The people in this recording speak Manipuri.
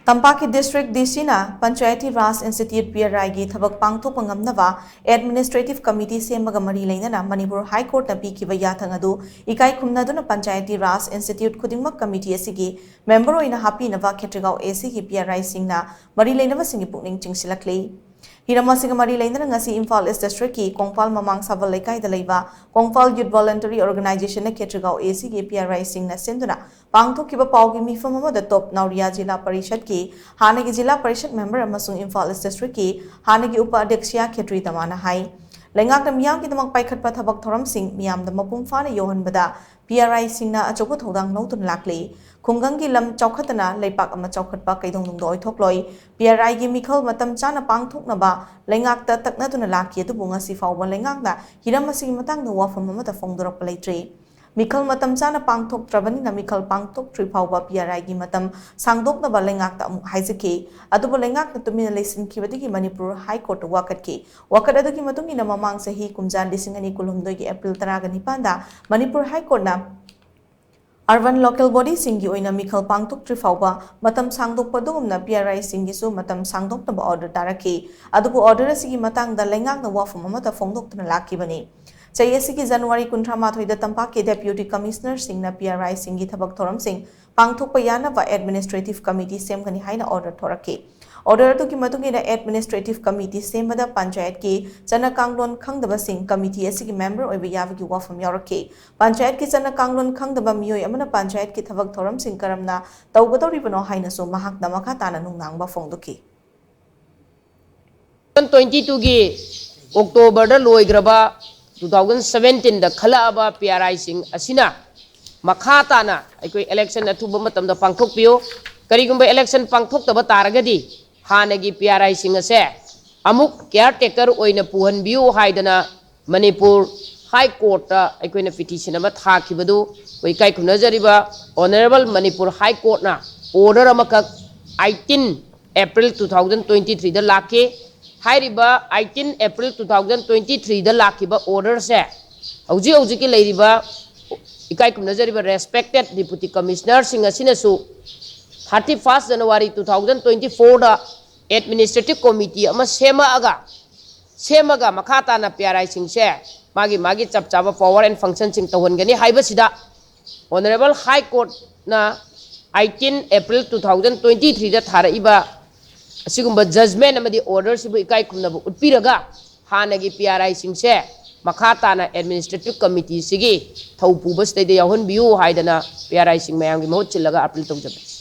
Tampaki District DC Panchayati Raj Institute PRI gi thabak pangthok pangamnaba Administrative Committee shembaga mari leinana Manipur High Court na pikhiba yathang adu ikai khumnaduna Panchayati Raj Institute khudingmak committee asigi member oina happinaba Kshetrigao AC gi PRI singna mari leinaba singi pukning chingshillakli Hiramasiga mari leinana ngasi Imphal East District ki Kongpal Mamang Sabal Lekai da leiba Kongpal Youth Voluntary Organization na Kshetrigao AC gi PRI singna senduna pangthokkiba paugi mifam amada top Nauria Jilla Parishad ki Hanagi Jilla Parishad member amasung Imphal East District ki Hanagi Upa Adhyaksha Khetri Tamana hai Lengak na miyam ki damak paikhatpa thabak thoram sing miyam da mapung fana yohanbada PRI singna achoku thodang nautun lakli Khungangi lam chaukhatana leipak ama chaukhatpa kaidong nungdo oithokloi PRI gi mikhal matam chana pangthoknaba lengak ta taknaduna laki atu bunga sifawba lengak na hiramasi matang na wafam amata fongdorap leitre Mikhal matam chana pangthok trabani na mikhal pangthok tripawba PRI gi matam sangdoknaba lengak ta amuk haizaki adubu lengak na tumina lesin kibadigi Manipur High Court wakat adugi matungi na mamang sahi kumjan disingani kulumdoi gi April 19 da Manipur High Court na Urban local body singi oina mikhal pangthok trifawba matam sangdokpa dugumna PRI singi su matam sangdoknaba order taraki adubu order asigi matang da lengak na wafam amata fongdoktuna lakibani Chayasigi January 18 da Tampaki Deputy Commissioner Singna PRI singi thabak thoram sing pangthokpa yanaba Administrative Committee semgani haina order thoraki order atu ki matungi da Administrative Committee sembada Panchayat ki chana kanglon khangdaba sing committee asigi member oiba yabagi wafam yauraki Panchayat ki chana kanglon khangdaba miyoi amana Panchayat ki thabak thoram sing karamna tawgadoribano haina so mahakna makha tana nungnangba fongduki 2022 gi October da loigraba 2017 da khalaba PRI sing asina makha tana aikoi election athuba matam da pangthok piyo karigumba election pangthok taba taragadi hanagi PRI sing ase amuk caretaker oina puhan biu haidana Manipur High Court ta aikoina petition ama thakibadu koi kai khunajariba Honorable Manipur High Court na order amakak 18 April 2023 da lake Hairiba 18 April 2023 da lakiba order se hauji ki leiriba ikai kumnajariba respected deputy commissioner singa sinasu 31st January 2024 da administrative committee ama semaga makhata na PRI sing se magi chapchaba power and function sing tawangani haiba sida Honorable High Court na 18 April 2023 da tharaiba Asigumba judgment amadi order sibu ikai kumnabu utpiraga hanagi PRI singse makhata na administrative committee sigi thaupu bas tayde yahon biu haidana PRI sing mayam gi mahut chillaga appeal tawjabe